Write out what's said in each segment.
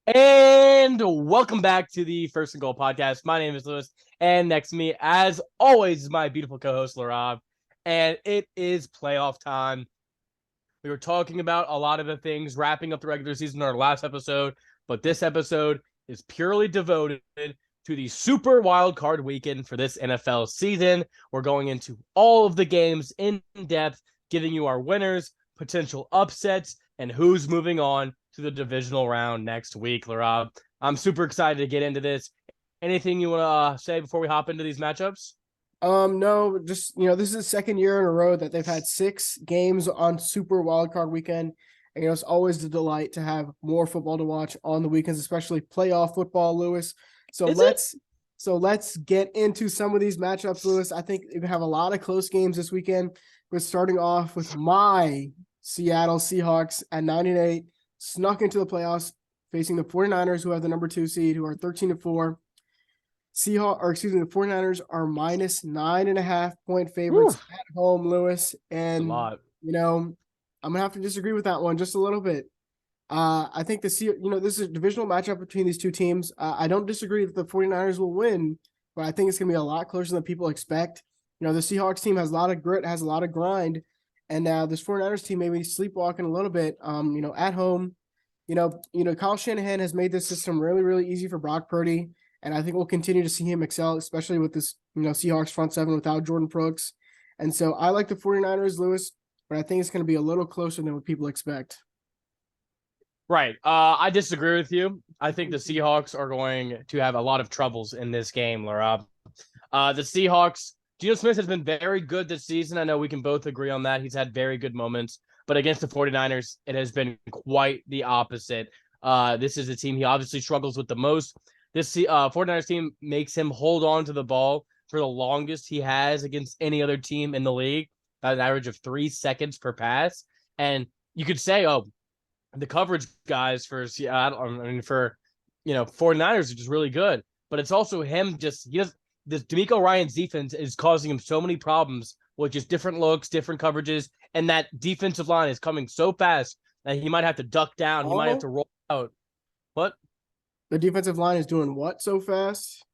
And welcome back to the First and Goal podcast. My name is Lewis, and next to me, as always, is my beautiful co-host Laraib. And it is playoff time. We were talking about a lot of the things, wrapping up the regular season in our last episode, but this episode is purely devoted to the Super WildCard Weekend for this NFL season. We're going into all of the games in depth, giving you our winners, potential upsets, and who's moving on to the divisional round next week, Laraib. I'm super excited to get into this. Anything you want to say before we hop into these matchups? No, just this is the second year in a row that they've had 6 games on Super WildCard Weekend. And it's always a delight to have more football to watch on the weekends, especially playoff football, Lewis. So Is it? let's get into some of these matchups, Lewis. I think we have a lot of close games this weekend. We're starting off with my Seattle Seahawks at 9-8, snuck into the playoffs, facing the 49ers, who have the number 2 seed, who are 13-4. The 49ers are minus 9.5 point favorites at home, Lewis. And, I'm going to have to disagree with that one just a little bit. I think this is a divisional matchup between these two teams. I don't disagree that the 49ers will win, but I think it's going to be a lot closer than people expect. The Seahawks team has a lot of grit, has a lot of grind. And now this 49ers team may be sleepwalking a little bit, at home. Kyle Shanahan has made this system really, really easy for Brock Purdy. And I think we'll continue to see him excel, especially with this, Seahawks front seven without Jordan Brooks. And so I like the 49ers, Lewis, but I think it's going to be a little closer than what people expect. Right. I disagree with you. I think the Seahawks are going to have a lot of troubles in this game, Laura. The Seahawks, Geno Smith has been very good this season. I know we can both agree on that. He's had very good moments. But against the 49ers, it has been quite the opposite. This is a team he obviously struggles with the most. This 49ers team makes him hold on to the ball for the longest he has against any other team in the league, at an average of 3 seconds per pass. And you could say, the coverage guys for 49ers are just really good. But it's also him this DeMeco Ryans defense is causing him so many problems with just different looks, different coverages, and that defensive line is coming so fast that he might have to duck down. He might have to roll out. What? The defensive line is doing what so fast?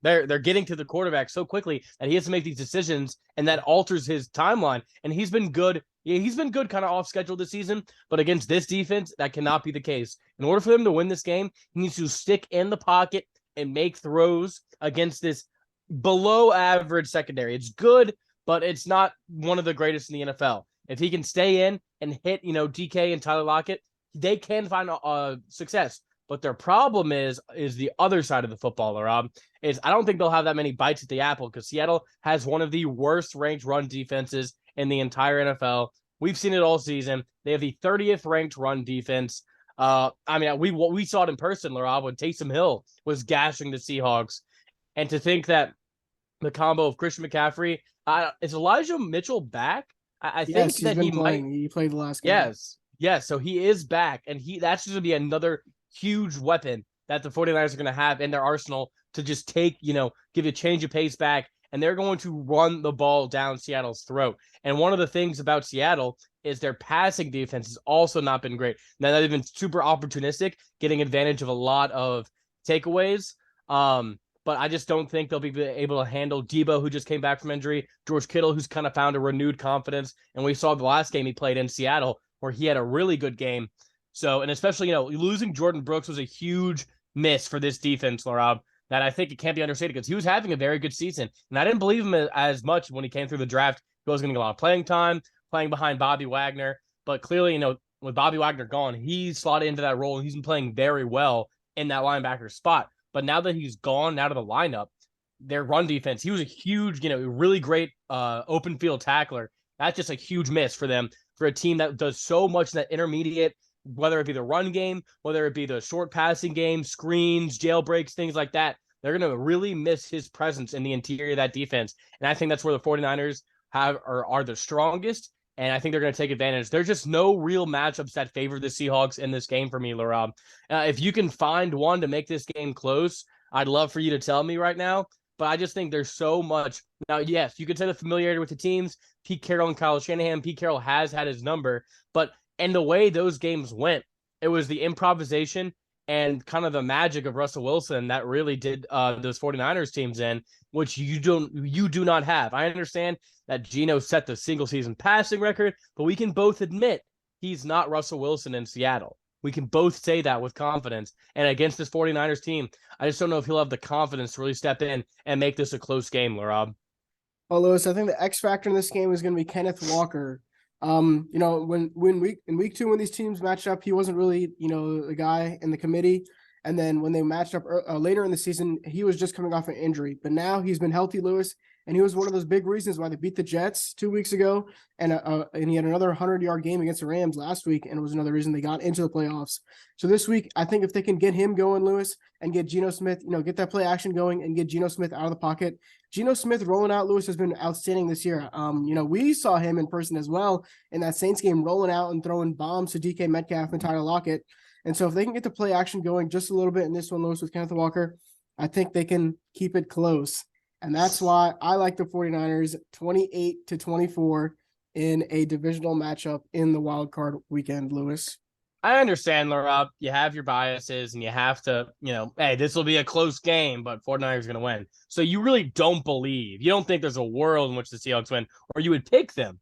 They're getting to the quarterback so quickly that he has to make these decisions, and that alters his timeline. And he's been good. Yeah, he's been good kind of off schedule this season, but against this defense, that cannot be the case. In order for them to win this game, he needs to stick in the pocket and make throws against this below average secondary. It's good, but it's not one of the greatest in the NFL. If he can stay in and hit, DK and Tyler Lockett, they can find success. But their problem is the other side of the football, Rob, is I don't think they'll have that many bites at the apple because Seattle has one of the worst ranked run defenses in the entire NFL. We've seen it all season. They have the 30th ranked run defense. We saw it in person, Rob, when Taysom Hill was gashing the Seahawks. And to think that the combo of Christian McCaffrey, is Elijah Mitchell back? I think that he might. He played the last game. Yes. So he is back, and that's just going to be another huge weapon that the 49ers are going to have in their arsenal to just take, give you a change of pace back, and they're going to run the ball down Seattle's throat. And one of the things about Seattle is their passing defense has also not been great. Now, they've been super opportunistic, getting advantage of a lot of takeaways. But I just don't think they'll be able to handle Debo, who just came back from injury, George Kittle, who's kind of found a renewed confidence. And we saw the last game he played in Seattle where he had a really good game. So, and especially, losing Jordan Brooks was a huge miss for this defense, Laraib, that I think it can't be understated because he was having a very good season. And I didn't believe him as much when he came through the draft. He was going to get a lot of playing time, playing behind Bobby Wagner. But clearly, with Bobby Wagner gone, he slotted into that role and he's been playing very well in that linebacker spot. But now that he's gone out of the lineup, their run defense, he was a huge, really great open field tackler. That's just a huge miss for them, for a team that does so much in that intermediate, whether it be the run game, whether it be the short passing game, screens, jailbreaks, things like that. They're going to really miss his presence in the interior of that defense. And I think that's where the 49ers are the strongest. And I think they're going to take advantage. There's just no real matchups that favor the Seahawks in this game for me, Laraib. If you can find one to make this game close, I'd love for you to tell me right now. But I just think there's so much. Now, yes, you could say the familiarity with the teams. Pete Carroll and Kyle Shanahan. Pete Carroll has had his number. But and the way those games went, it was the improvisation and kind of the magic of Russell Wilson that really did those 49ers teams in, which you do not have. I understand that Geno set the single season passing record, but we can both admit he's not Russell Wilson in Seattle. We can both say that with confidence. And against this 49ers team, I just don't know if he'll have the confidence to really step in and make this a close game, Laraib. Well, Lewis, I think the X factor in this game is going to be Kenneth Walker. When week 2, when these teams matched up, he wasn't really, the guy in the committee. And then when they matched up later in the season, he was just coming off an injury. But now he's been healthy, Lewis, and he was one of those big reasons why they beat the Jets 2 weeks ago. And he had another 100-yard game against the Rams last week, and it was another reason they got into the playoffs. So this week, I think if they can get him going, Lewis, and get Geno Smith, get that play action going and get Geno Smith out of the pocket. Geno Smith rolling out, Lewis, has been outstanding this year. We saw him in person as well in that Saints game, rolling out and throwing bombs to DK Metcalf and Tyler Lockett. And so if they can get the play action going just a little bit in this one, Lewis, with Kenneth Walker, I think they can keep it close. And that's why I like the 49ers 28-24 in a divisional matchup in the wild card weekend, Lewis. I understand, Laraib. You have your biases and you have to, hey, this will be a close game, but 49ers are going to win. So you really don't you don't think there's a world in which the Seahawks win, or you would pick them.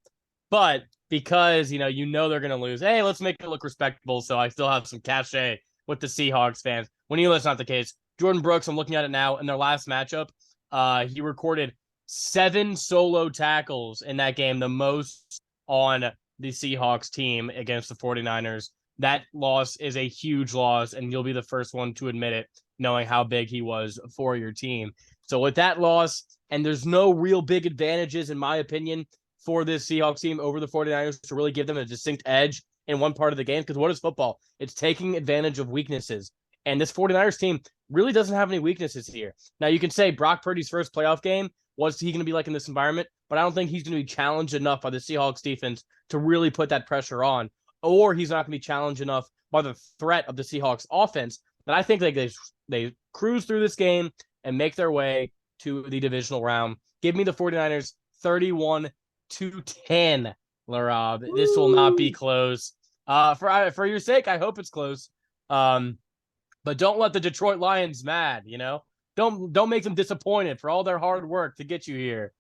But because, they're going to lose, hey, let's make it look respectable so I still have some cachet with the Seahawks fans. When that's not the case. Jordan Brooks, I'm looking at it now, in their last matchup, he recorded 7 solo tackles in that game, the most on the Seahawks team against the 49ers. That loss is a huge loss, and you'll be the first one to admit it, knowing how big he was for your team. So with that loss, and there's no real big advantages, in my opinion, for this Seahawks team over the 49ers to really give them a distinct edge in one part of the game. Because what is football? It's taking advantage of weaknesses. And this 49ers team really doesn't have any weaknesses here. Now, you can say Brock Purdy's first playoff game, what's he going to be like in this environment? But I don't think he's going to be challenged enough by the Seahawks defense to really put that pressure on. Or he's not going to be challenged enough by the threat of the Seahawks offense. But I think they cruise through this game and make their way to the divisional round. Give me the 49ers 31-10, Laraib. This will not be close. For your sake, I hope it's close. But don't let the Detroit Lions mad, Don't make them disappointed for all their hard work to get you here.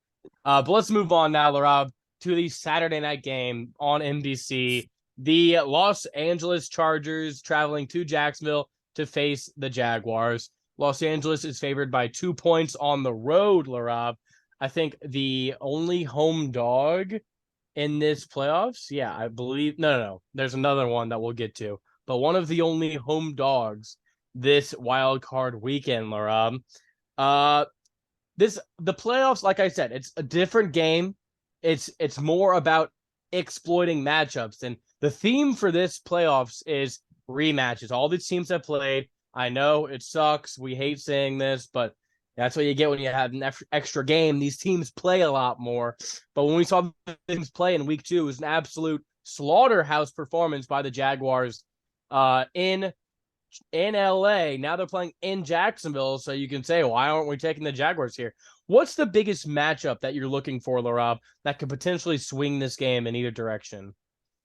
But let's move on now, Laraib, to the Saturday night game on NBC. The Los Angeles Chargers traveling to Jacksonville to face the Jaguars. Los Angeles is favored by 2 points on the road, Laraib. I think the only home dog in this playoffs. Yeah, I believe. No. There's another one that we'll get to. But one of the only home dogs this wild card weekend, Laraib. The playoffs, like I said, it's a different game. It's more about exploiting matchups. And the theme for this playoffs is rematches. All these teams have played. I know it sucks. We hate saying this, but that's what you get when you have an extra game. These teams play a lot more. But when we saw the teams play in week 2, it was an absolute slaughterhouse performance by the Jaguars in LA. Now they're playing in Jacksonville. So you can say, why aren't we taking the Jaguars here? What's the biggest matchup that you're looking for, Laraib, that could potentially swing this game in either direction?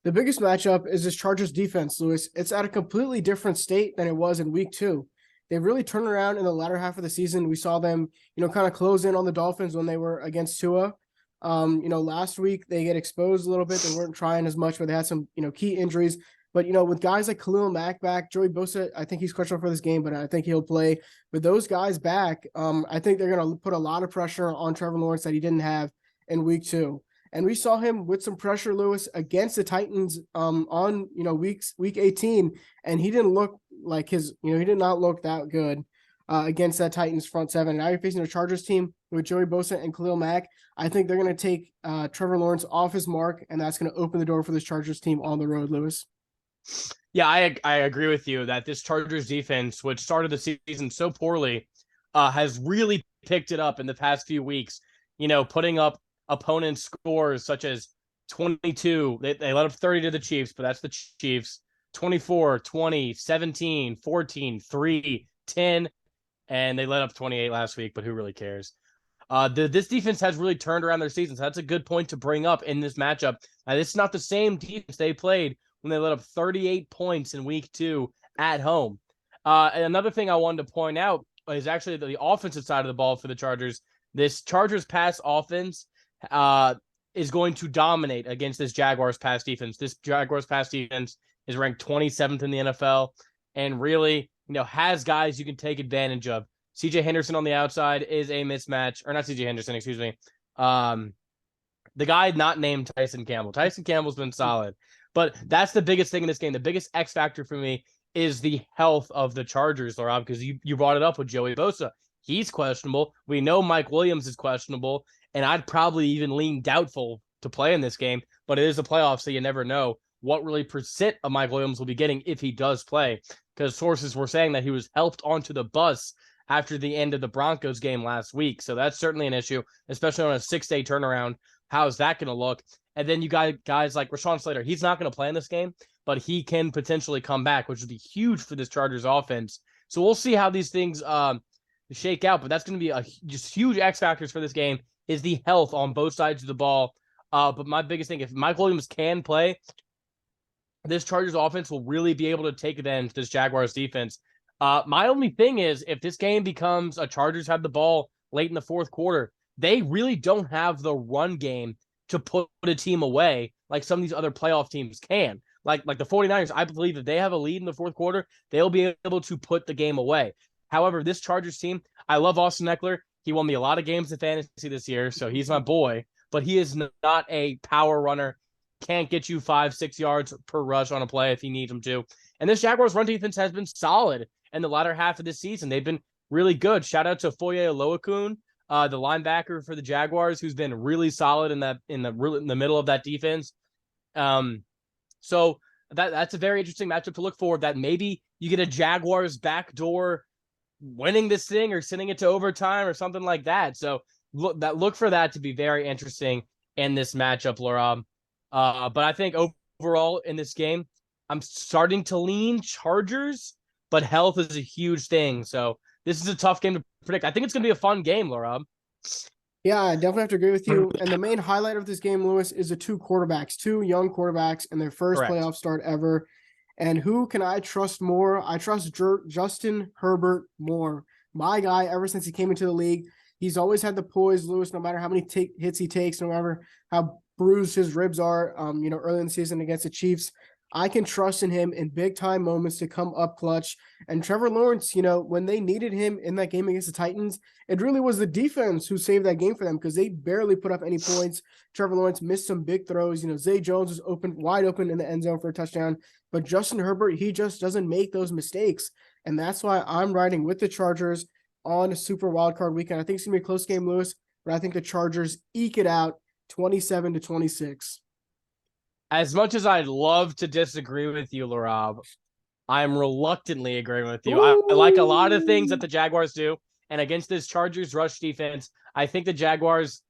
The biggest matchup is this Chargers defense, Lewis. It's at a completely different state than it was in week 2. They've really turned around in the latter half of the season. We saw them, kind of close in on the Dolphins when they were against Tua. Last week they get exposed a little bit. They weren't trying as much, but they had some, key injuries. But, with guys like Khalil Mack back, Joey Bosa, I think he's questionable for this game, but I think he'll play. With those guys back, I think they're going to put a lot of pressure on Trevor Lawrence that he didn't have in week 2. And we saw him with some pressure, Lewis, against the Titans on, week 18. And he didn't look like he did not look that good against that Titans front seven. And now you're facing a Chargers team with Joey Bosa and Khalil Mack. I think they're going to take Trevor Lawrence off his mark, and that's going to open the door for this Chargers team on the road, Lewis. Yeah, I agree with you that this Chargers defense, which started the season so poorly, has really picked it up in the past few weeks, putting up opponents' scores such as 22. They let up 30 to the Chiefs, but that's the Chiefs. 24, 20, 17, 14, 3, 10, and they let up 28 last week, but who really cares? This defense has really turned around their season, so that's a good point to bring up in this matchup. This is not the same defense they played when they let up 38 points in week 2 at home. And another thing I wanted to point out is actually the offensive side of the ball for the Chargers. This Chargers pass offense is going to dominate against this Jaguars pass defense. This Jaguars pass defense is ranked 27th in the NFL and really, has guys you can take advantage of. CJ Henderson on the outside is a mismatch, or not CJ Henderson, excuse me. The guy not named Tyson Campbell. Tyson Campbell's been solid, but that's the biggest thing in this game. The biggest X factor for me is the health of the Chargers, Laraib, because you brought it up with Joey Bosa. He's questionable. We know Mike Williams is questionable, and I'd probably even lean doubtful to play in this game, but it is a playoff, so you never know what really percent of Mike Williams will be getting if he does play, because sources were saying that he was helped onto the bus after the end of the Broncos game last week. So that's certainly an issue, especially on a 6-day turnaround. How's that going to look? And then you got guys like Rashawn Slater. He's not going to play in this game, but he can potentially come back, which would be huge for this Chargers offense. So we'll see how these things shake out, but that's going to be just huge X factors for this game is the health on both sides of the ball. But my biggest thing, if Mike Williams can play, this Chargers offense will really be able to take advantage of this Jaguars defense. My only thing is, if this game becomes a Chargers have the ball late in the fourth quarter, they really don't have the run game to put a team away like some of these other playoff teams can. Like the 49ers, I believe if they have a lead in the fourth quarter, they'll be able to put the game away. However, this Chargers team, I love Austin Eckler. He won me a lot of games in fantasy this year, so he's my boy. But he is not a power runner. Can't get you 5-6 yards per rush on a play if he needs him to. And this Jaguars run defense has been solid in the latter half of this season. They've been really good. Shout out to Foye Oluokun, the linebacker for the Jaguars, who's been really solid in the middle of that defense. So that's a very interesting matchup to look for. That maybe you get a Jaguars backdoor winning this thing or sending it to overtime or something like that. So look for that to be very interesting in this matchup, Laura. But I think overall in this game, I'm starting to lean Chargers, but health is a huge thing. So this is a tough game to predict. I think it's going to be a fun game, Laura. Yeah, I definitely have to agree with you. And the main highlight of this game, Lewis, is the two young quarterbacks in their first Correct. playoff start ever. And who can I trust more? I trust Justin Herbert more. My guy, ever since he came into the league, he's always had the poise, Lewis, no matter how many hits he takes, no matter how bruised his ribs are, early in the season against the Chiefs. I can trust in him in big time moments to come up clutch. And Trevor Lawrence, when they needed him in that game against the Titans, it really was the defense who saved that game for them because they barely put up any points. Trevor Lawrence missed some big throws. Zay Jones was wide open in the end zone for a touchdown. But Justin Herbert, he just doesn't make those mistakes. And that's why I'm riding with the Chargers on Super WildCard Weekend. I think it's going to be a close game, Lewis, but I think the Chargers eke it out 27-26. As much as I'd love to disagree with you, Laraib, I'm reluctantly agreeing with you. I like a lot of things that the Jaguars do, and against this Chargers rush defense, I think the Jaguars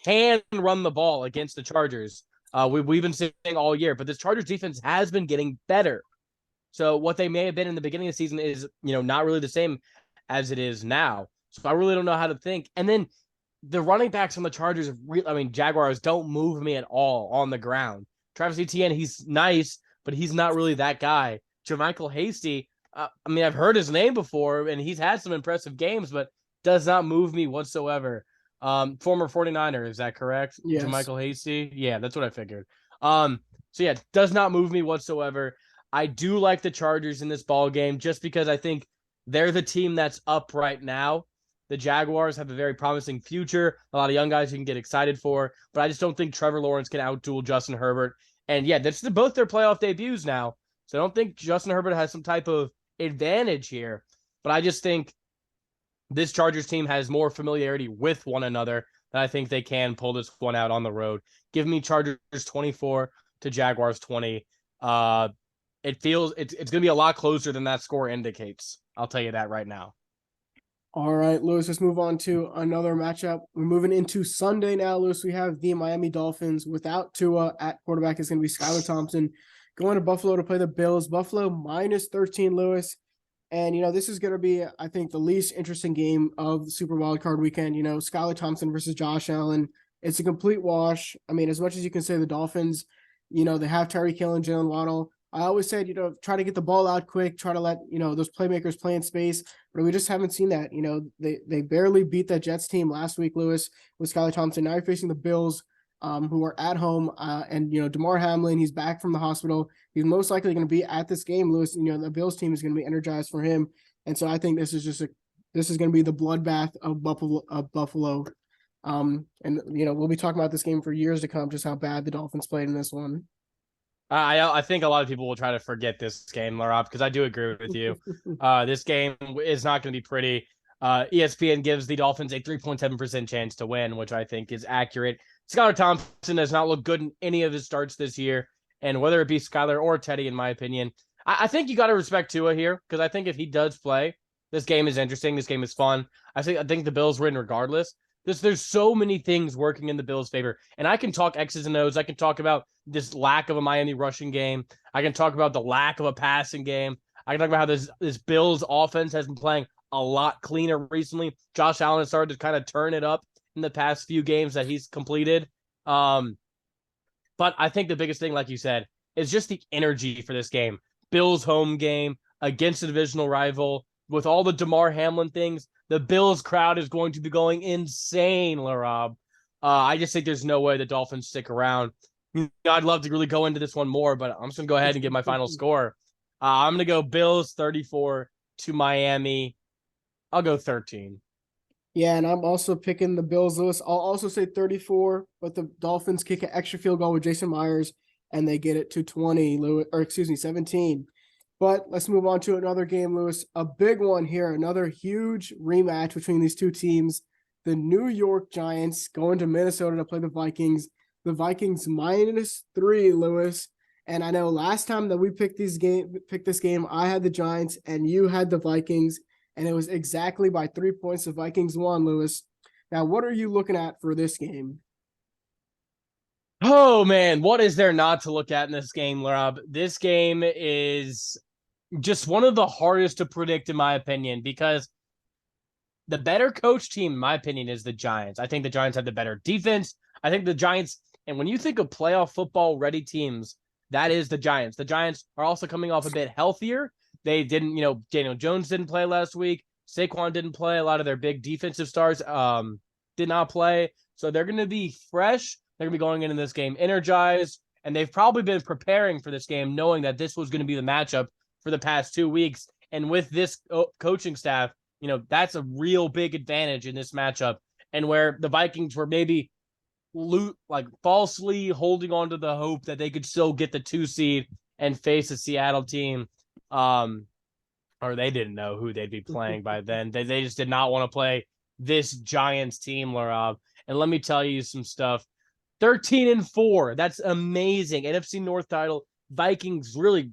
can run the ball against the Chargers. We've been saying all year, but this Chargers defense has been getting better. So what they may have been in the beginning of the season is, not really the same as it is now. So I really don't know how to think. And then the running backs on the Chargers, Jaguars don't move me at all on the ground. Travis Etienne, he's nice, but he's not really that guy. JaMychal Hasty, I've heard his name before, and he's had some impressive games, but does not move me whatsoever. Former 49er, is that correct? Yes. JaMychal Hasty? Yeah, that's what I figured. Does not move me whatsoever. I do like the Chargers in this ball game just because I think they're the team that's up right now. The Jaguars have a very promising future, a lot of young guys you can get excited for, but I just don't think Trevor Lawrence can outduel Justin Herbert. And yeah, this is both their playoff debuts now, so I don't think Justin Herbert has some type of advantage here. But I just think this Chargers team has more familiarity with one another that I think they can pull this one out on the road. Give me Chargers 24 to Jaguars 20. It feels it's going to be a lot closer than that score indicates. I'll tell you that right now. All right, Lewis, let's move on to another matchup. We're moving into Sunday now, Lewis. We have the Miami Dolphins without Tua at quarterback. Is going to be Skylar Thompson going to Buffalo to play the Bills. Buffalo -13, Lewis. And, this is going to be, I think, the least interesting game of the Super WildCard Weekend. Skylar Thompson versus Josh Allen. It's a complete wash. As much as you can say the Dolphins, they have Tyreek Hill and Jalen Waddle. I always said, try to get the ball out quick, try to let, those playmakers play in space, but we just haven't seen that. They barely beat that Jets team last week, Lewis, with Skylar Thompson. Now you're facing the Bills, who are at home, and Damar Hamlin, he's back from the hospital. He's most likely going to be at this game, Lewis. The Bills team is going to be energized for him, and so I think this is going to be the bloodbath of Buffalo. And we'll be talking about this game for years to come, just how bad the Dolphins played in this one. I think a lot of people will try to forget this game, Laraib, because I do agree with you. This game is not going to be pretty. ESPN gives the Dolphins a 3.7% chance to win, which I think is accurate. Skylar Thompson has not looked good in any of his starts this year, and whether it be Skylar or Teddy, in my opinion, I think you got to respect Tua here, because I think if he does play, this game is interesting. This game is fun. I think the Bills win regardless. There's so many things working in the Bills' favor. And I can talk X's and O's. I can talk about this lack of a Miami rushing game. I can talk about the lack of a passing game. I can talk about how this Bills offense has been playing a lot cleaner recently. Josh Allen has started to kind of turn it up in the past few games that he's completed. But I think the biggest thing, like you said, is just the energy for this game. Bills home game against a divisional rival with all the Damar Hamlin things. The Bills crowd is going to be going insane, Laraib. I just think there's no way the Dolphins stick around. I'd love to really go into this one more, but I'm just going to go ahead and give my final score. I'm going to go Bills 34 to Miami. I'll go 13. Yeah, and I'm also picking the Bills, Lewis. I'll also say 34, but the Dolphins kick an extra field goal with Jason Myers, and they get it to 17. But let's move on to another game, Lewis. A big one here, another huge rematch between these two teams. The New York Giants going to Minnesota to play the Vikings. The Vikings -3, Lewis. And I know last time that we picked this game, I had the Giants and you had the Vikings, and it was exactly by 3 points the Vikings won, Lewis. Now, what are you looking at for this game? Oh, man, what is there not to look at in this game, Laraib? This game is just one of the hardest to predict, in my opinion, because the better coach team, in my opinion, is the Giants. I think the Giants have the better defense. I think the Giants, and when you think of playoff football ready teams, that is the Giants. The Giants are also coming off a bit healthier. They didn't, Daniel Jones didn't play last week. Saquon didn't play. A lot of their big defensive stars did not play. So they're going to be fresh. They're going to be going into this game energized, and they've probably been preparing for this game, knowing that this was going to be the matchup for the past 2 weeks. And with this coaching staff, that's a real big advantage in this matchup. And where the Vikings were maybe falsely holding on to the hope that they could still get the 2 seed and face a Seattle team, or they didn't know who they'd be playing by then. They just did not want to play this Giants team, Laraib. And let me tell you some stuff. 13-4. That's amazing. NFC North title. Vikings really,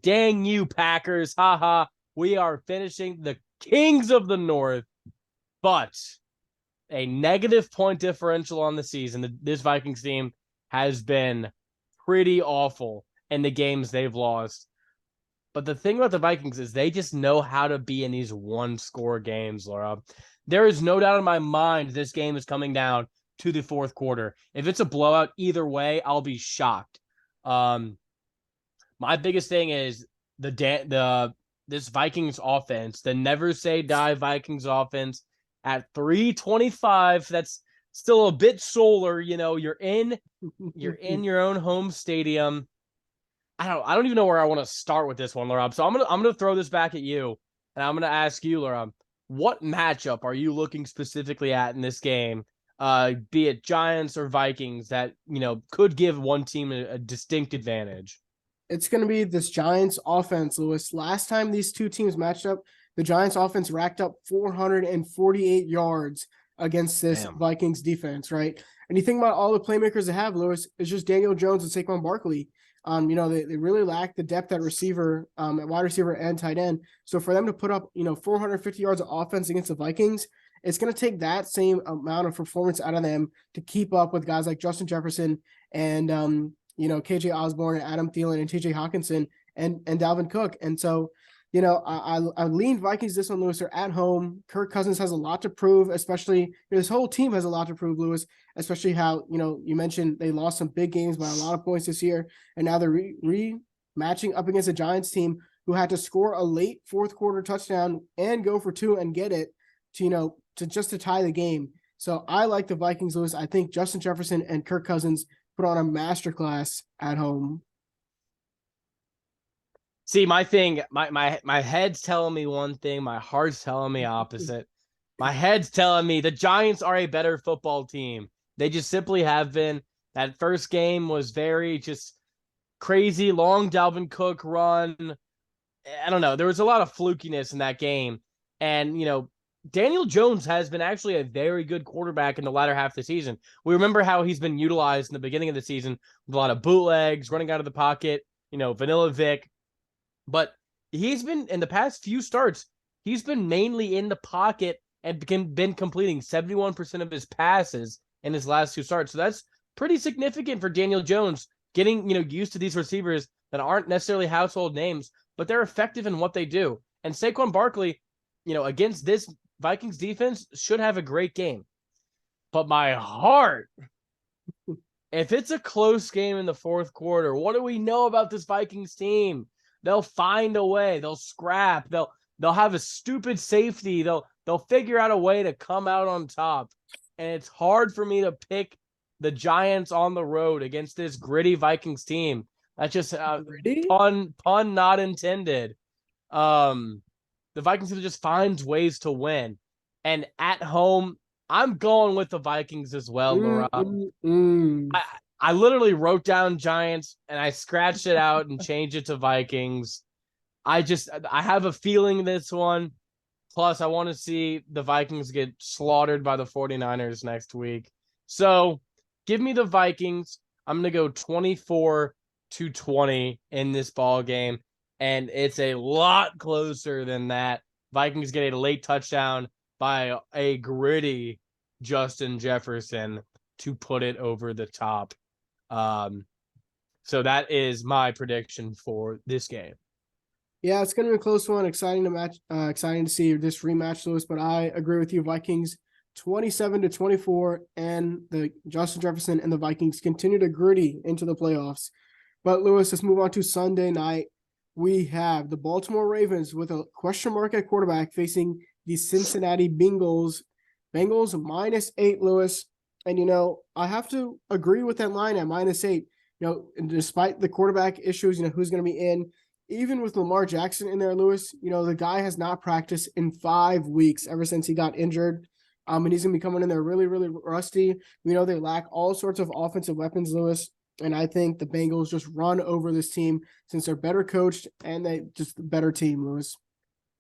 dang you, Packers. Haha. We are finishing the Kings of the North. But a negative point differential on the season. This Vikings team has been pretty awful in the games they've lost. But the thing about the Vikings is they just know how to be in these one-score games, Laura. There is no doubt in my mind this game is coming down to the fourth quarter. If it's a blowout either way, I'll be shocked. My biggest thing is this Vikings offense, the never say die Vikings offense at 325. That's still a bit solar. You're in your own home stadium. I don't even know where I want to start with this one, Laraib. So I'm gonna throw this back at you, and I'm gonna ask you, Laraib, what matchup are you looking specifically at in this game? Be it Giants or Vikings that could give one team a distinct advantage. It's going to be this Giants offense, Lewis. Last time these two teams matched up, the Giants offense racked up 448 yards against this Vikings defense, right? And you think about all the playmakers they have, Lewis, it's just Daniel Jones and Saquon Barkley. They really lack the depth at receiver, at wide receiver and tight end. So for them to put up, 450 yards of offense against the Vikings, it's going to take that same amount of performance out of them to keep up with guys like Justin Jefferson and, KJ Osborne and Adam Thielen and TJ Hawkinson and Dalvin Cook. And so, I lean Vikings this one, Lewis. They're at home. Kirk Cousins has a lot to prove, especially this whole team has a lot to prove, Lewis, especially how, you mentioned they lost some big games by a lot of points this year. And now they're matching up against a Giants team who had to score a late fourth quarter touchdown and go for two and get it to tie the game. So I like the Vikings, Lewis. I think Justin Jefferson and Kirk Cousins put on a masterclass at home. See, my head's telling me one thing, my heart's telling me opposite. My head's telling me the Giants are a better football team. They just simply have been. That first game was very just crazy, long Dalvin Cook run. I don't know. There was a lot of flukiness in that game. And, Daniel Jones has been actually a very good quarterback in the latter half of the season. We remember how he's been utilized in the beginning of the season with a lot of bootlegs, running out of the pocket, Vanilla Vic. But he's been, in the past few starts, he's been mainly in the pocket and been completing 71% of his passes in his last two starts. So that's pretty significant for Daniel Jones, getting, used to these receivers that aren't necessarily household names, but they're effective in what they do. And Saquon Barkley, against this Vikings defense, should have a great game. But my heart, if it's a close game in the fourth quarter, what do we know about this Vikings team? They'll find a way. They'll scrap. They'll have a stupid safety. They'll figure out a way to come out on top. And it's hard for me to pick the Giants on the road against this gritty Vikings team. That's just pun not intended. The Vikings team just finds ways to win. And at home, I'm going with the Vikings as well, Laraib. I literally wrote down Giants and I scratched it out and changed it to Vikings. I have a feeling this one. Plus, I want to see the Vikings get slaughtered by the 49ers next week. So, give me the Vikings. I'm going to go 24-20 in this ball game. And it's a lot closer than that. Vikings get a late touchdown by a gritty Justin Jefferson to put it over the top. So that is my prediction for this game. Yeah, it's going to be a close one. Exciting to see this rematch, Lewis. But I agree with you. Vikings 27-24, and the Justin Jefferson and the Vikings continue to gritty into the playoffs. But Lewis, let's move on to Sunday night. We have the Baltimore Ravens with a question mark at quarterback facing the Cincinnati Bengals. Bengals -8, Lewis. And, I have to agree with that line at -8. And despite the quarterback issues, who's going to be in. Even with Lamar Jackson in there, Lewis, the guy has not practiced in 5 weeks ever since he got injured. And he's going to be coming in there really, really rusty. We know they lack all sorts of offensive weapons, Lewis. And I think the Bengals just run over this team since they're better coached and they just a better team, Lewis.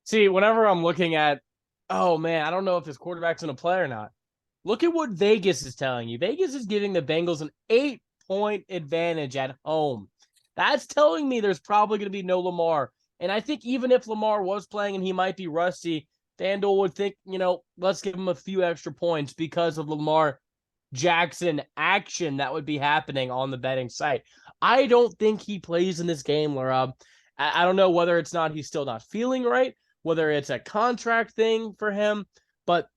See, whenever I'm looking at, oh, man, I don't know if this quarterback's going to play or not. Look at what Vegas is telling you. Vegas is giving the Bengals an 8-point advantage at home. That's telling me there's probably going to be no Lamar. And I think even if Lamar was playing and he might be rusty, FanDuel would think, let's give him a few extra points because of Lamar Jackson action that would be happening on the betting site. I don't think he plays in this game, Laraib. I don't know whether it's not he's still not feeling right, whether it's a contract thing for him. But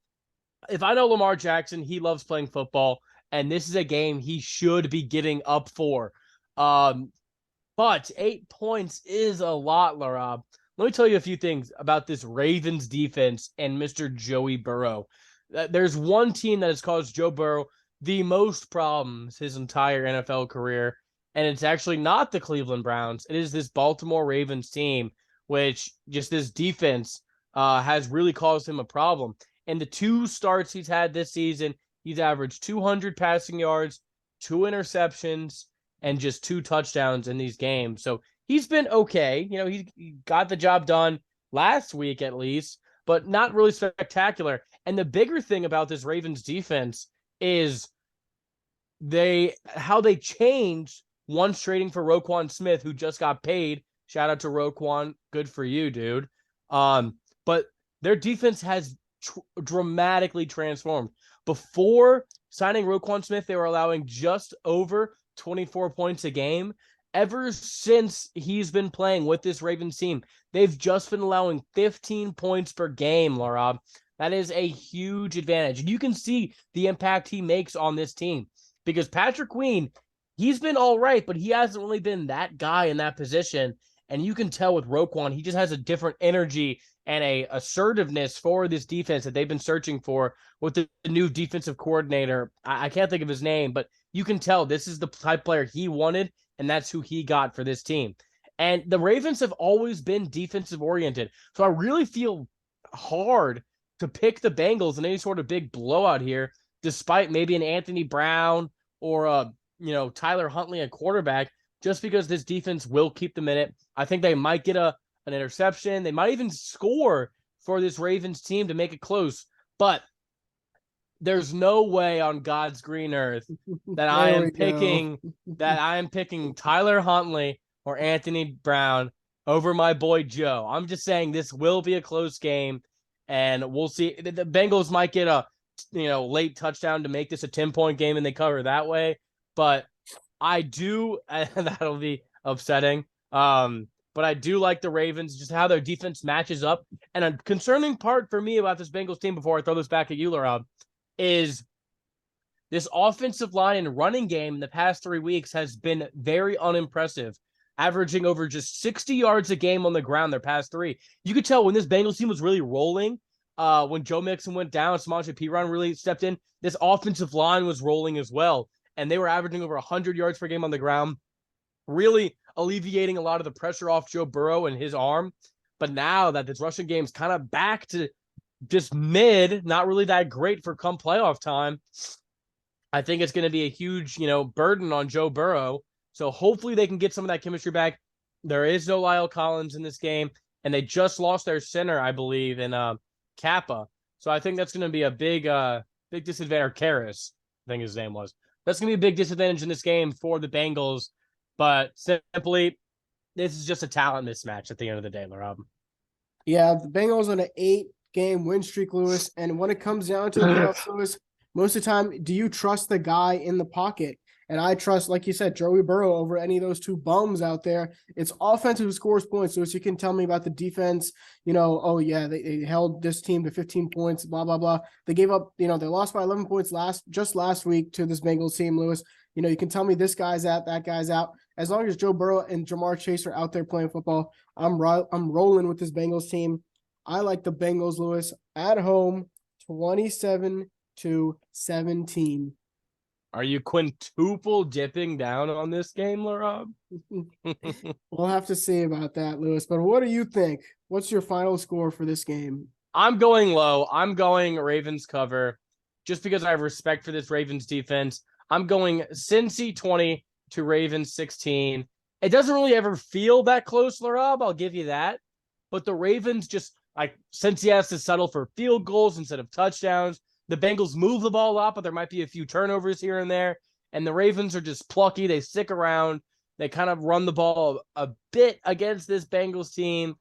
if I know Lamar Jackson, he loves playing football, and this is a game he should be getting up for. But 8 points is a lot, Laraib. Let me tell you a few things about this Ravens defense and Mr. Joey Burrow. There's one team that has caused Joe Burrow the most problems his entire NFL career, and it's actually not the Cleveland Browns. It is this Baltimore Ravens team, which just this defense has really caused him a problem. In the 2 starts he's had this season, he's averaged 200 passing yards, 2 interceptions, and just 2 touchdowns in these games. So he's been okay. He got the job done last week at least, but not really spectacular. And the bigger thing about this Ravens defense is how they changed once trading for Roquan Smith, who just got paid. Shout out to Roquan. Good for you, dude. But their defense has dramatically transformed. Before signing Roquan Smith, they were allowing just over 24 points a game. Ever since he's been playing with this Ravens team, they've just been allowing 15 points per game, Laraib. That is a huge advantage. And you can see the impact he makes on this team because Patrick Queen, he's been all right, but he hasn't really been that guy in that position. And you can tell with Roquan, he just has a different energy and a assertiveness for this defense that they've been searching for with the new defensive coordinator. I can't think of his name, but you can tell this is the type player he wanted, and that's who he got for this team. And the Ravens have always been defensive oriented. So I really feel hard to pick the Bengals in any sort of big blowout here, despite maybe an Anthony Brown or a Tyler Huntley at quarterback, just because this defense will keep them in it. I think they might get an interception. They might even score for this Ravens team to make it close. But there's no way on God's green earth that I am picking Tyler Huntley or Anthony Brown over my boy Joe. I'm just saying this will be a close game, and we'll see. The Bengals might get a late touchdown to make this a 10-point game, and they cover that way. But I do, that'll be upsetting. But I do like the Ravens, just how their defense matches up. And a concerning part for me about this Bengals team, before I throw this back at you, Laraib, is this offensive line and running game in the past 3 weeks has been very unimpressive, averaging over just 60 yards a game on the ground their past 3. You could tell when this Bengals team was really rolling, when Joe Mixon went down, Samaje Perine really stepped in, this offensive line was rolling as well. And they were averaging over 100 yards per game on the ground, really alleviating a lot of the pressure off Joe Burrow and his arm. But now that this rushing game is kind of back to just mid, not really that great for come playoff time, I think it's going to be a huge, burden on Joe Burrow. So hopefully they can get some of that chemistry back. There is no Lyle Collins in this game, and they just lost their center, I believe, in Kappa. So I think that's going to be a big disadvantage. Karras, I think his name was. That's going to be a big disadvantage in this game for the Bengals. But simply, this is just a talent mismatch at the end of the day, Laraib. Yeah, the Bengals on an 8-game win streak, Lewis. And when it comes down to the playoffs, Lewis, most of the time, do you trust the guy in the pocket? And I trust, like you said, Joey Burrow over any of those two bums out there. It's offensive who scores points. So you can tell me about the defense, they held this team to 15 points, blah, blah, blah. They gave up, they lost by 11 points last week to this Bengals team, Lewis. You can tell me this guy's out, that guy's out. As long as Joe Burrow and Jamar Chase are out there playing football, I'm rolling with this Bengals team. I like the Bengals, Lewis, at home, 27-17. Are you quintuple dipping down on this game, Laraib? We'll have to see about that, Lewis. But what do you think? What's your final score for this game? I'm going low. I'm going Ravens cover just because I have respect for this Ravens defense. I'm going Cincy 20 to Ravens 16. It doesn't really ever feel that close, Laraib. I'll give you that. But the Ravens just, Cincy has to settle for field goals instead of touchdowns. The Bengals move the ball up, but there might be a few turnovers here and there. And the Ravens are just plucky. They stick around. They kind of run the ball a bit against this Bengals team.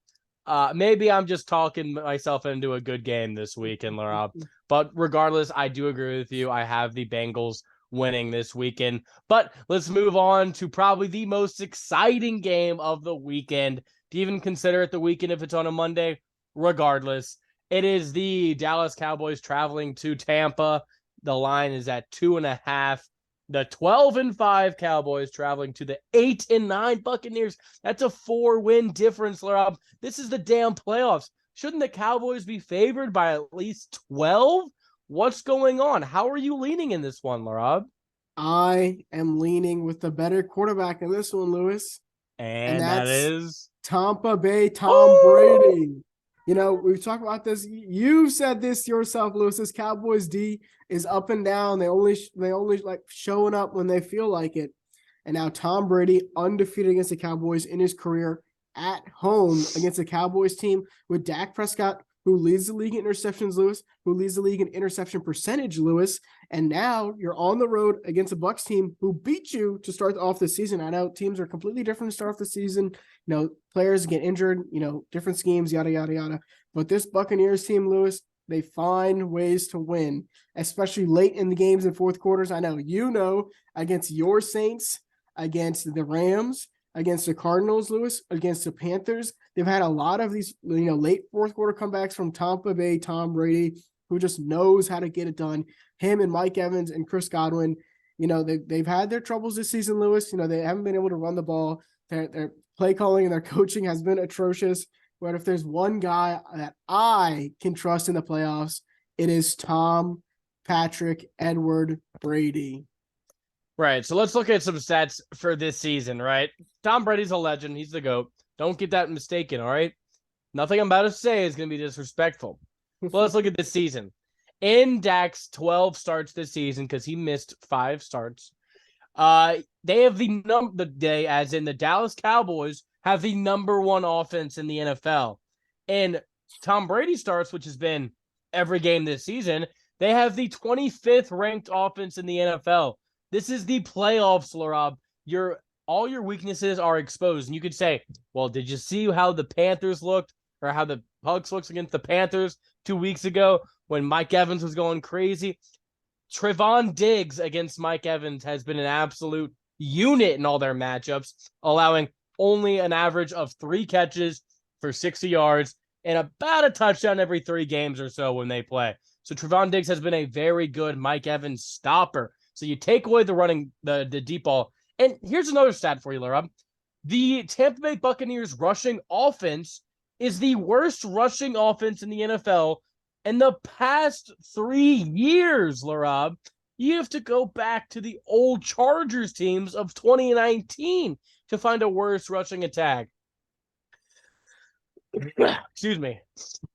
Maybe I'm just talking myself into a good game this weekend, Laraib. But regardless, I do agree with you. I have the Bengals winning this weekend. But let's move on to probably the most exciting game of the weekend. Do you even consider it the weekend if it's on a Monday? Regardless, it is the Dallas Cowboys traveling to Tampa. The line is at 2.5. The 12-5 Cowboys traveling to the 8-9 Buccaneers. That's a 4-win difference, Laraib. This is the damn playoffs. Shouldn't the Cowboys be favored by at least 12? What's going on? How are you leaning in this one, Laraib? I am leaning with the better quarterback in this one, Lewis. And that is Tampa Bay Tom Brady. We've talked about this. You've said this yourself, Lewis. This Cowboys D is up and down. They only like showing up when they feel like it. And now Tom Brady undefeated against the Cowboys in his career at home against the Cowboys team with Dak Prescott, who leads the league in interceptions, Lewis, who leads the league in interception percentage, Lewis. And now you're on the road against a Bucs team who beat you to start off the season. I know teams are completely different to start off the season. Players get injured, different schemes, yada, yada, yada. But this Buccaneers team, Lewis, they find ways to win, especially late in the games and fourth quarters. I know, against your Saints, against the Rams, against the Cardinals, Lewis, against the Panthers. They've had a lot of these, late fourth quarter comebacks from Tampa Bay Tom Brady, who just knows how to get it done. Him and Mike Evans and Chris Godwin, they've had their troubles this season, Lewis. They haven't been able to run the ball. Their play calling and their coaching has been atrocious. But if there's one guy that I can trust in the playoffs, it is Tom Patrick Edward Brady. Right. So let's look at some stats for this season, right? Tom Brady's a legend. He's the GOAT. Don't get that mistaken, all right? Nothing I'm about to say is going to be disrespectful. But let's look at this season. In Dak's 12 starts this season, because he missed 5 starts, they have the Dallas Cowboys have the number 1 offense in the NFL. And Tom Brady starts, which has been every game this season, they have the 25th ranked offense in the NFL. This is the playoffs, Laraib. All your weaknesses are exposed. And you could say, well, did you see how the Panthers looked or how the Bucs looked against the Panthers 2 weeks ago when Mike Evans was going crazy? Trevon Diggs against Mike Evans has been an absolute unit in all their matchups, allowing only an average of 3 catches for 60 yards and about a touchdown every 3 games or so when they play. So Trevon Diggs has been a very good Mike Evans stopper. So you take away the deep ball. And here's another stat for you, Laraib. The Tampa Bay Buccaneers rushing offense is the worst rushing offense in the NFL in the past 3 years, Laraib. You have to go back to the old Chargers teams of 2019 to find a worse rushing attack. Excuse me.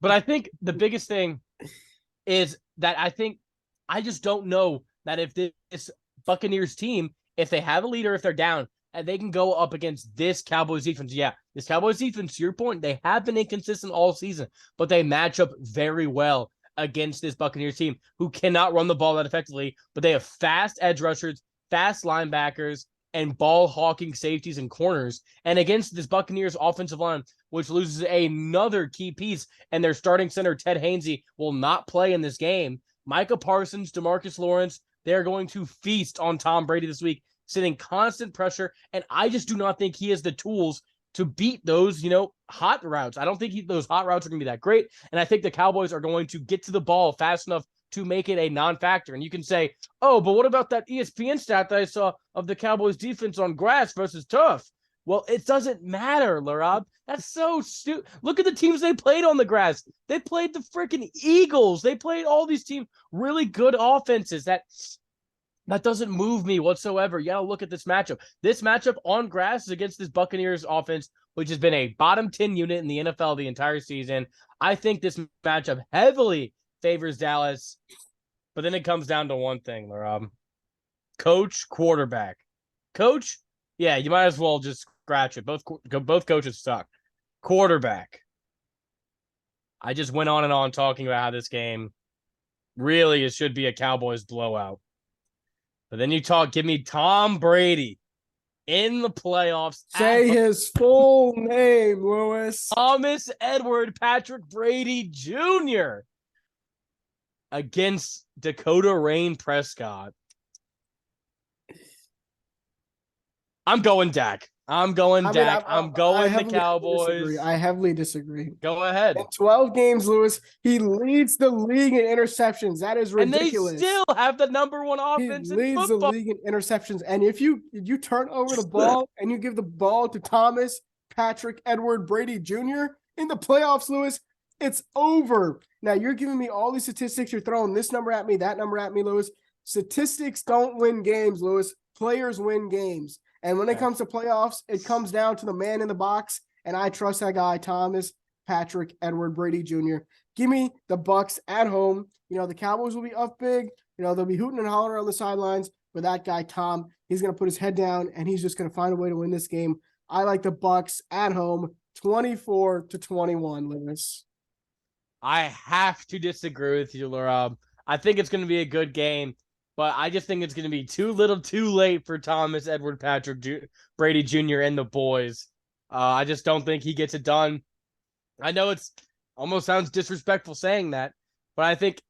But I think the biggest thing is that I just don't know that if this Buccaneers team, if they have a leader, if they're down, and they can go up against this Cowboys defense. Yeah, this Cowboys defense, to your point, they have been inconsistent all season, but they match up very well against this Buccaneers team who cannot run the ball that effectively, but they have fast edge rushers, fast linebackers, and ball hawking safeties and corners. And against this Buccaneers offensive line, which loses another key piece, and their starting center, Ted Hainsey, will not play in this game. Micah Parsons, DeMarcus Lawrence, they're going to feast on Tom Brady this week, sitting constant pressure. And I just do not think he has the tools to beat those, hot routes. I don't think those hot routes are going to be that great. And I think the Cowboys are going to get to the ball fast enough to make it a non-factor. And you can say, oh, but what about that ESPN stat that I saw of the Cowboys defense on grass versus turf? Well, it doesn't matter, Laraib. That's so stupid. Look at the teams they played on the grass. They played the freaking Eagles. They played all these teams, really good offenses. That doesn't move me whatsoever. You got to look at this matchup. This matchup on grass is against this Buccaneers offense, which has been a bottom 10 unit in the NFL the entire season. I think this matchup heavily favors Dallas, but then it comes down to one thing, Laraib. Coach, quarterback. Coach, yeah, you might as well just scratch it. Both coaches suck. Quarterback. I just went on and on talking about how this game really it should be a Cowboys blowout. But then give me Tom Brady in the playoffs. Say his full name, Lewis. Thomas Edward Patrick Brady Jr. against Dakota Rain Prescott. I'm going Dak. I'm going Dak. I'm going the Cowboys. I heavily disagree. Go ahead. In 12 games, Lewis, he leads the league in interceptions. That is ridiculous. And they still have the number 1 offense in football. He leads the league in interceptions. And if you turn over the ball and you give the ball to Thomas Patrick Edward Brady Jr. in the playoffs, Lewis, it's over. Now, you're giving me all these statistics. You're throwing this number at me, that number at me, Lewis. Statistics don't win games, Lewis. Players win games. And when it comes to playoffs, it comes down to the man in the box, and I trust that guy, Thomas Patrick Edward Brady Jr. Give me the Bucs at home. The Cowboys will be up big. They'll be hooting and hollering on the sidelines. But that guy, Tom, he's going to put his head down, and he's just going to find a way to win this game. I like the Bucs at home, 24-21, Lewis. I have to disagree with you, Laraib. I think it's going to be a good game. But I just think it's going to be too little too late for Thomas Edward Patrick Brady Jr. and the boys. I just don't think he gets it done. I know it's almost sounds disrespectful saying that, but I think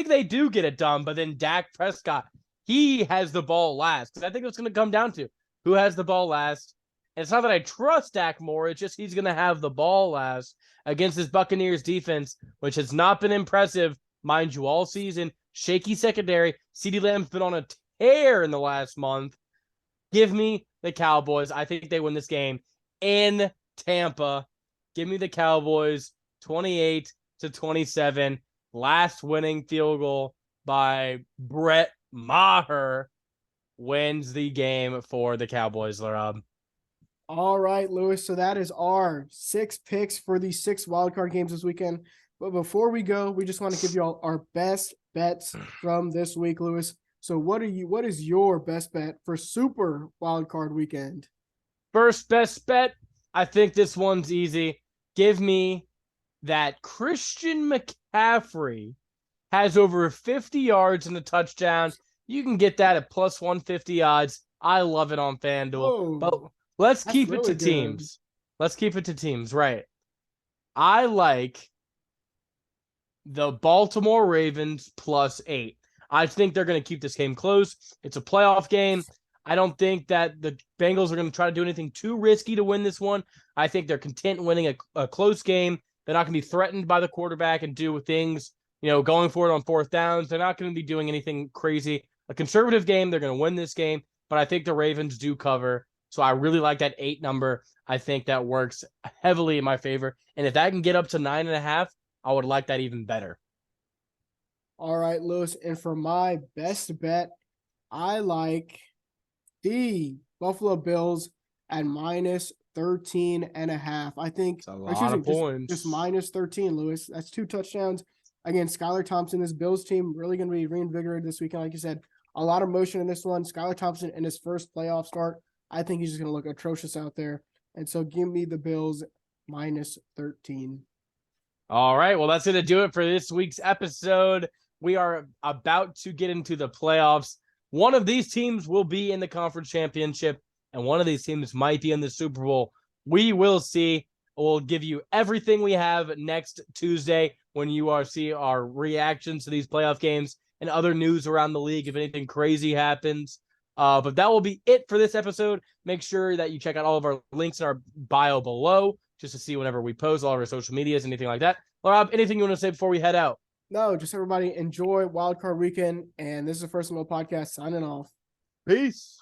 they do get it done. But then Dak Prescott, he has the ball last. Because I think it's going to come down to who has the ball last. And it's not that I trust Dak more. It's just he's going to have the ball last against this Buccaneers defense, which has not been impressive, mind you, all season. Shaky secondary. CeeDee Lamb's been on a hair in the last month. Give me the Cowboys. I think they win this game in Tampa. Give me the Cowboys 28-27. Last winning field goal by Brett Maher wins the game for the Cowboys, Laraib. All right, Lewis. So that is our 6 picks for the 6 wildcard games this weekend. But before we go, we just want to give you all our best bets from this week, Lewis. So what is your best bet for Super WildCard Weekend? First best bet, I think this one's easy. Give me that Christian McCaffrey has over 50 yards and a touchdown. You can get that at plus 150 odds. I love it on FanDuel. Whoa, but let's keep really it to teams. Let's keep it to teams, right? I like the Baltimore Ravens plus 8. I think they're going to keep this game close. It's a playoff game. I don't think that the Bengals are going to try to do anything too risky to win this one. I think they're content winning a close game. They're not going to be threatened by the quarterback and do things, going for it on fourth downs. They're not going to be doing anything crazy. A conservative game. They're going to win this game, but I think the Ravens do cover. So I really like that 8 number. I think that works heavily in my favor. And if that can get up to 9.5, I would like that even better. All right, Lewis. And for my best bet, I like the Buffalo Bills at minus 13.5. I think it's a lot of points. Just minus 13, Lewis. That's 2 touchdowns against Skylar Thompson. This Bills team really going to be reinvigorated this weekend. Like you said, a lot of motion in this one. Skylar Thompson in his first playoff start. I think he's just going to look atrocious out there. And so give me the Bills minus 13. All right. Well, that's going to do it for this week's episode. We are about to get into the playoffs. One of these teams will be in the conference championship, and one of these teams might be in the Super Bowl. We will see. We'll give you everything we have next Tuesday when you see our reactions to these playoff games and other news around the league if anything crazy happens. But that will be it for this episode. Make sure that you check out all of our links in our bio below just to see whenever we post, all of our social medias, anything like that. Rob, anything you want to say before we head out? No, just everybody enjoy Wildcard Weekend. And this is the First and Goal Podcast signing off. Peace.